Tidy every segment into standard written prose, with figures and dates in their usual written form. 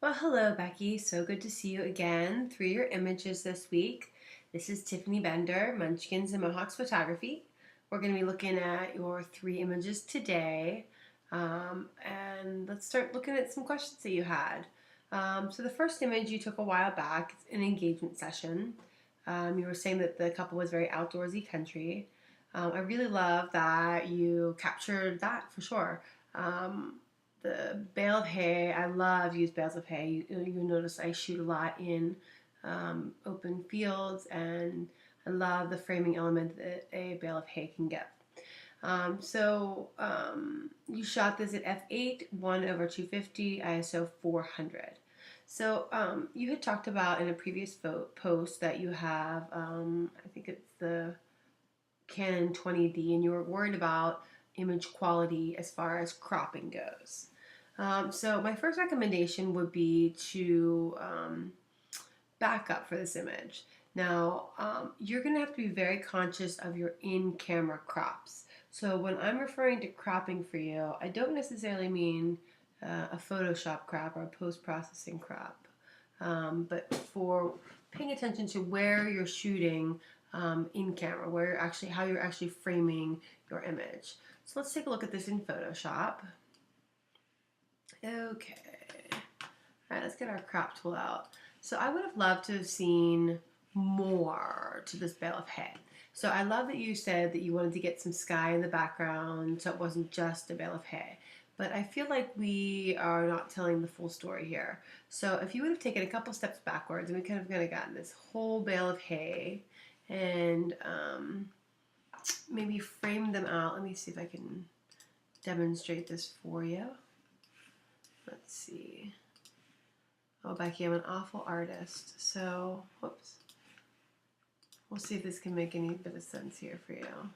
Well, hello, Becky. So good to see you again through your images this week. This is Tiffany Bender, Munchkins and Mohawks Photography. We're going to be looking at your three images today. And let's start looking at some questions that you had. So the first image you took a while back, it's an engagement session. You were saying that the couple was very outdoorsy country. I really love that you captured that for sure. The bale of hay, I love use bales of hay. You notice I shoot a lot in open fields, and I love the framing element that a bale of hay can get. You shot this at f8, 1/250, ISO 400. You had talked about in a previous post that you have, I think it's the Canon 20D, and you were worried about image quality as far as cropping goes. So my first recommendation would be to back up for this image. Now, you're going to have to be very conscious of your in-camera crops. So when I'm referring to cropping for you, I don't necessarily mean a Photoshop crop or a post-processing crop, but for paying attention to where you're shooting in camera, where you're actually, how you're actually framing your image. So let's take a look at this in Photoshop. Okay. All right, let's get our crop tool out. So I would have loved to have seen more to this bale of hay. So I love that you said that you wanted to get some sky in the background so it wasn't just a bale of hay. But I feel like we are not telling the full story here. So if you would have taken a couple steps backwards and we kind of gotten this whole bale of hay and maybe frame them out. Let me see if I can demonstrate this for you. Let's see. Oh, Becky, I'm an awful artist. So, whoops. We'll see if this can make any bit of sense here for you.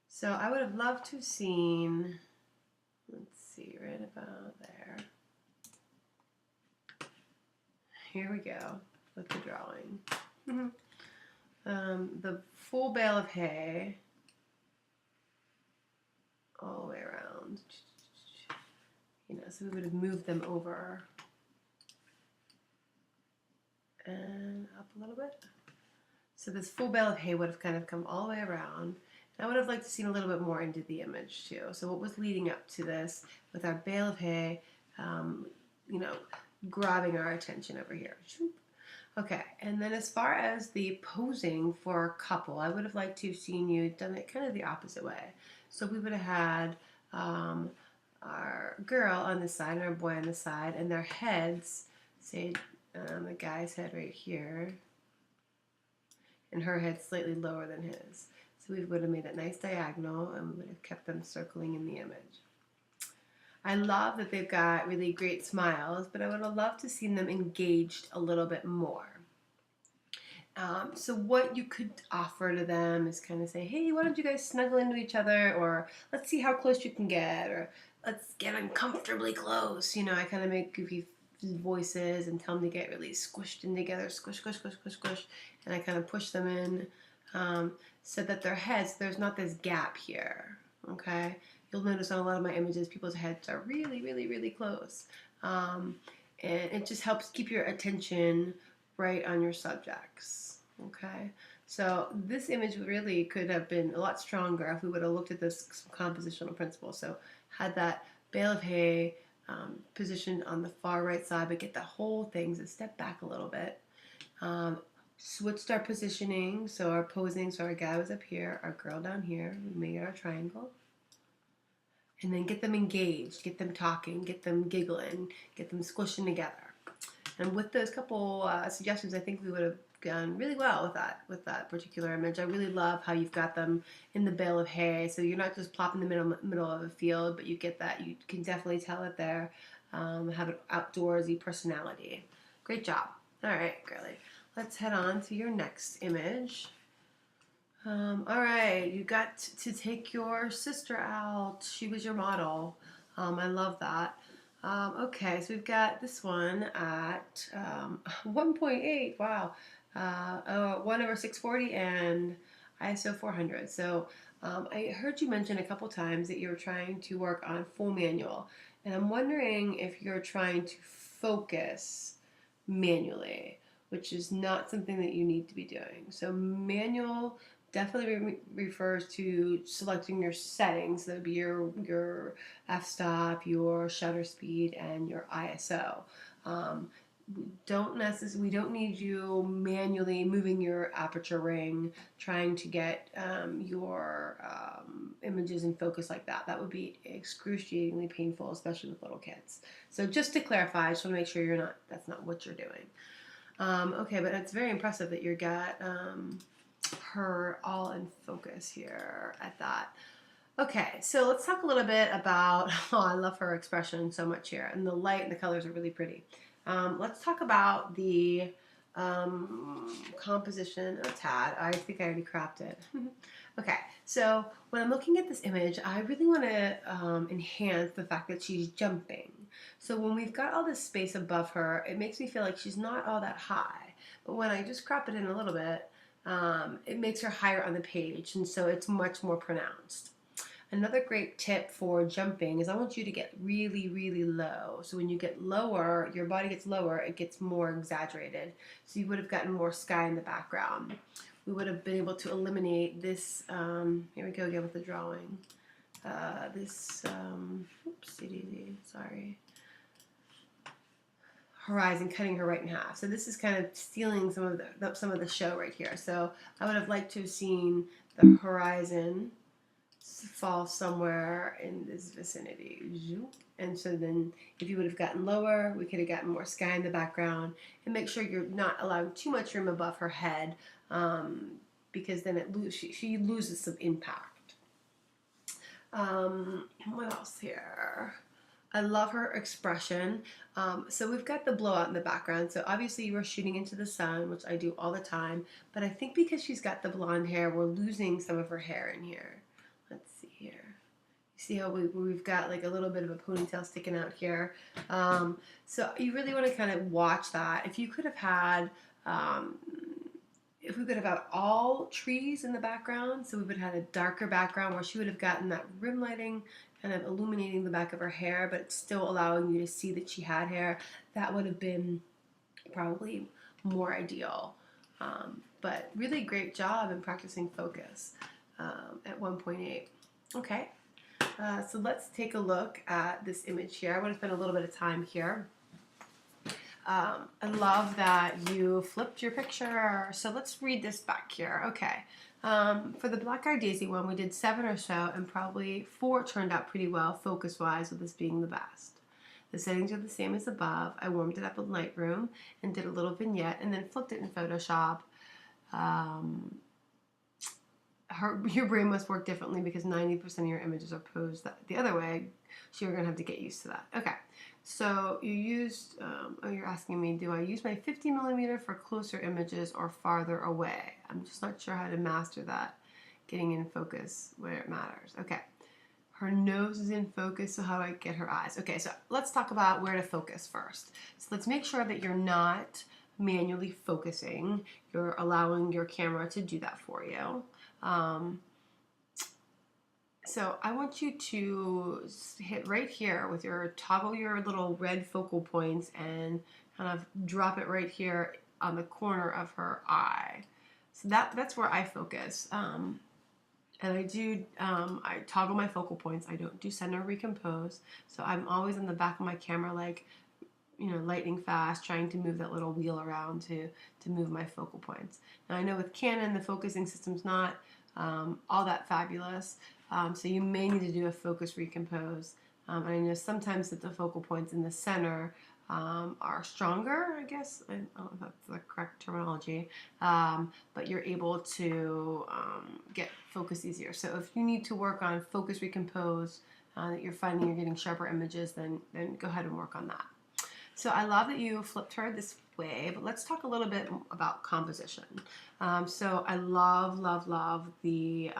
So I would have loved to have seen, let's see, right about there. Here we go with the drawing. The full bale of hay all the way around. So we would have moved them over and up a little bit. So this full bale of hay would have kind of come all the way around. And I would have liked to see a little bit more into the image too. So what was leading up to this with our bale of hay, grabbing our attention over here. Okay, and then as far as the posing for a couple, I would have liked to have seen you done it kind of the opposite way. So we would have had our girl on this side and our boy on this side, and their heads, say the guy's head right here, and her head slightly lower than his. So we would have made that nice diagonal, and we would have kept them circling in the image. I love that they've got really great smiles, but I would have loved to see them engaged a little bit more. So what you could offer to them is kind of say, hey, why don't you guys snuggle into each other, or let's see how close you can get, or let's get uncomfortably close. I kind of make goofy voices and tell them to get really squished in together, squish, squish, squish, squish, squish, and I kind of push them in so that their heads, there's not this gap here, okay? You'll notice on a lot of my images, people's heads are really, really, really close. And it just helps keep your attention right on your subjects, okay? So this image really could have been a lot stronger if we would have looked at this compositional principle. So had that bale of hay positioned on the far right side, but get the whole thing, so step back a little bit. Switched our positioning, so our posing, so our guy was up here, our girl down here, we made our triangle. And then get them engaged, get them talking, get them giggling, get them squishing together. And with those couple suggestions, I think we would have done really well with that particular image. I really love how you've got them in the bale of hay, so you're not just plopping them in the middle of a field, but you get that. You can definitely tell that they're have an outdoorsy personality. Great job. All right, girly. Let's head on to your next image. All right, you got to take your sister out. She was your model. I love that. Okay, so we've got this one at 1.8. Wow. 1/640 and ISO 400. So I heard you mention a couple times that you were trying to work on full manual. And I'm wondering if you're trying to focus manually, which is not something that you need to be doing. So manual definitely refers to selecting your settings. That would be your f-stop, your shutter speed, and your ISO. Um, we don't need you manually moving your aperture ring, trying to get your images in focus like that. That would be excruciatingly painful, especially with little kids. So just to clarify, I just want to make sure that's not what you're doing. Okay, but it's very impressive that you got her all in focus here at that. Okay, so let's talk a little bit about, oh, I love her expression so much here, and the light and the colors are really pretty. Let's talk about the composition of Tad. I think I already cropped it. Okay, so when I'm looking at this image, I really want to enhance the fact that she's jumping. So when we've got all this space above her, it makes me feel like she's not all that high. But when I just crop it in a little bit, it makes her higher on the page, and so it's much more pronounced. Another great tip for jumping is I want you to get really, really low. So when you get lower, your body gets lower, it gets more exaggerated. So you would have gotten more sky in the background. We would have been able to eliminate this, here we go again with the drawing. Oopsie-daisy, sorry. Horizon, cutting her right in half. So this is kind of stealing some of the show right here. So I would have liked to have seen the horizon fall somewhere in this vicinity. And so then if you would have gotten lower, we could have gotten more sky in the background, and make sure you're not allowing too much room above her head, because then she loses some impact. What else here? I love her expression. So we've got the blowout in the background. So obviously you were shooting into the sun, which I do all the time. But I think because she's got the blonde hair, we're losing some of her hair in here. Let's see here. You see how we've got like a little bit of a ponytail sticking out here. So you really want to kind of watch that. If you could have had, if we could have had all trees in the background, so we would have had a darker background where she would have gotten that rim lighting kind of illuminating the back of her hair, but still allowing you to see that she had hair, that would have been probably more ideal. But really great job in practicing focus at 1.8. Okay, so let's take a look at this image here. I want to spend a little bit of time here. I love that you flipped your picture. So let's read this back here. Okay. For the Black-Eyed Daisy one, we did 7 or so, and probably 4 turned out pretty well focus-wise, with this being the best. The settings are the same as above. I warmed it up in Lightroom and did a little vignette, and then flipped it in Photoshop. Your brain must work differently because 90% of your images are posed the other way, so you're going to have to get used to that. Okay, so you used, you're asking me, do I use my 50mm for closer images or farther away? I'm just not sure how to master that, getting in focus where it matters. Okay, her nose is in focus, so how do I get her eyes? Okay, so let's talk about where to focus first. So let's make sure that you're not manually focusing. You're allowing your camera to do that for you. So I want you to hit right here with toggle your little red focal points and kind of drop it right here on the corner of her eye. So that's where I focus. And I toggle my focal points. I don't do center recompose. So I'm always in the back of my camera, like, lightning fast, trying to move that little wheel around to move my focal points. Now I know with Canon, the focusing system's not all that fabulous. So you may need to do a focus recompose. And I know sometimes that the focal points in the center are stronger, I guess. I don't know if that's the correct terminology. But you're able to get focus easier. So if you need to work on focus recompose, that you're finding you're getting sharper images, then go ahead and work on that. So I love that you flipped her this way, but let's talk a little bit about composition. So I love the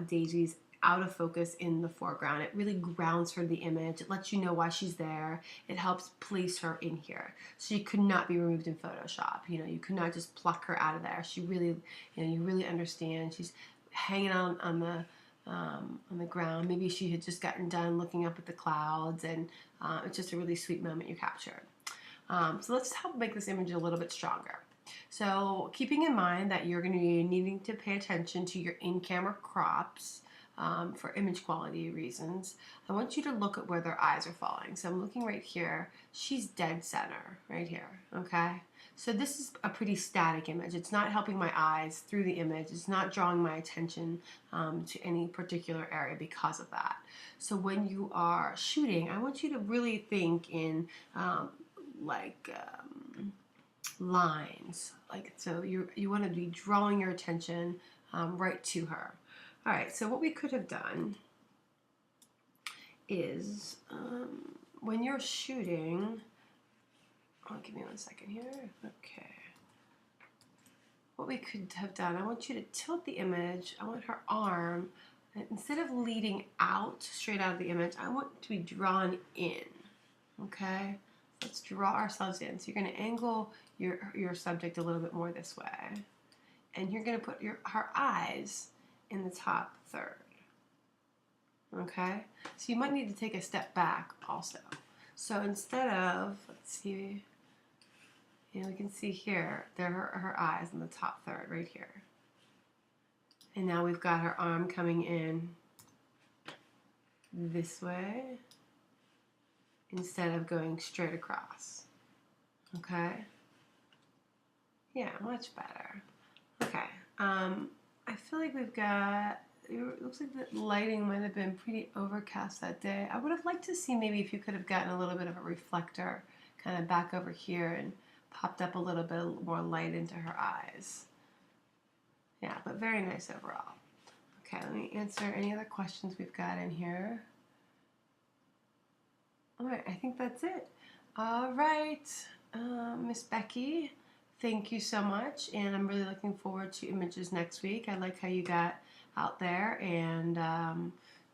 Daisy's out of focus in the foreground. It really grounds her in the image. It lets you know why she's there. It helps place her in here. She could not be removed in Photoshop. You could not just pluck her out of there. She really, you really understand. She's hanging out on the ground. Maybe she had just gotten done looking up at the clouds, and it's just a really sweet moment you captured. So let's help make this image a little bit stronger. So keeping in mind that you're going to be needing to pay attention to your in-camera crops for image quality reasons, I want you to look at where their eyes are falling. So I'm looking right here. She's dead center right here, okay? So this is a pretty static image. It's not helping my eyes through the image. It's not drawing my attention to any particular area because of that. So when you are shooting, I want you to really think in like lines. Like, so you want to be drawing your attention right to her. All right, so what we could have done is when you're shooting, oh, give me 1 second here. Okay. What we could have done, I want you to tilt the image. I want her arm, instead of leading out, straight out of the image, I want it to be drawn in, okay? Let's draw ourselves in. So you're going to angle your subject a little bit more this way. And you're going to put her eyes in the top third. Okay? So you might need to take a step back also. So instead of, let's see, you know, we can see here, there are her eyes in the top third right here. And now we've got her arm coming in this way instead of going straight across. Okay? Yeah, much better. Okay. I feel like we've got, it looks like the lighting might have been pretty overcast that day. I would have liked to see maybe if you could have gotten a little bit of a reflector kind of back over here and popped up a little bit more light into her eyes. Yeah, but very nice overall. Okay, let me answer any other questions we've got in here. All right, I think that's it. All right, Miss Becky, thank you so much, and I'm really looking forward to images next week. I like how you got out there and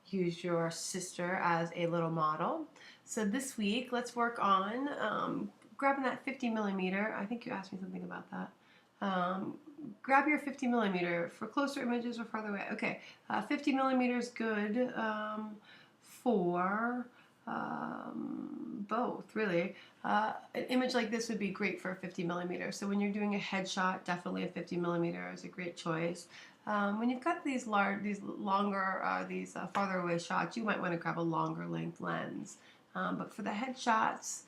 used your sister as a little model. So this week, let's work on grabbing that 50 millimeter. I think you asked me something about that. Grab your 50 millimeter for closer images or farther away. Okay, 50 millimeters good for both, really. An image like this would be great for a 50 millimeter. So when you're doing a headshot, definitely a 50 millimeter is a great choice. When you've got these longer, farther away shots, you might want to grab a longer length lens. But for the headshots,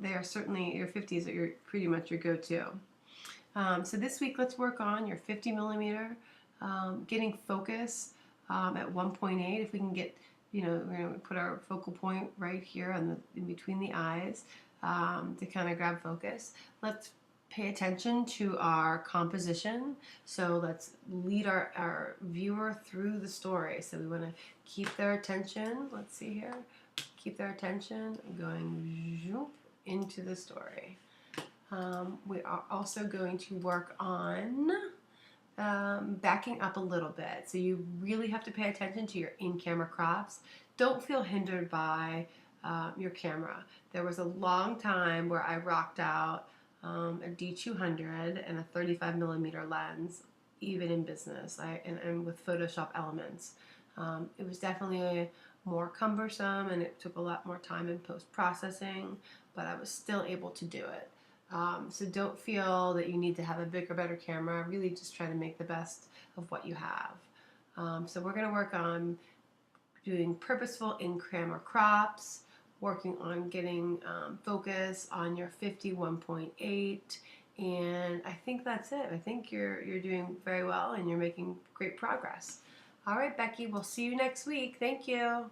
they are certainly, your 50s are pretty much your go-to. So this week, let's work on your 50 millimeter, getting focus at 1.8. If we can get, you know, we're going to put our focal point right here in between the eyes to kind of grab focus. Let's pay attention to our composition. So let's lead our viewer through the story. So we want to keep their attention. Let's see here. Keep their attention going into the story. We are also going to work on backing up a little bit. So you really have to pay attention to your in-camera crops. Don't feel hindered by your camera. There was a long time where I rocked out a D200 and a 35 millimeter lens, even in business, and with Photoshop elements. It was definitely more cumbersome and it took a lot more time in post-processing, but I was still able to do it. So don't feel that you need to have a bigger, better camera. Really just try to make the best of what you have. So we're going to work on doing purposeful in-camera crops, working on getting focus on your 51.8, and I think that's it. I think you're doing very well and you're making great progress. All right, Becky, we'll see you next week. Thank you.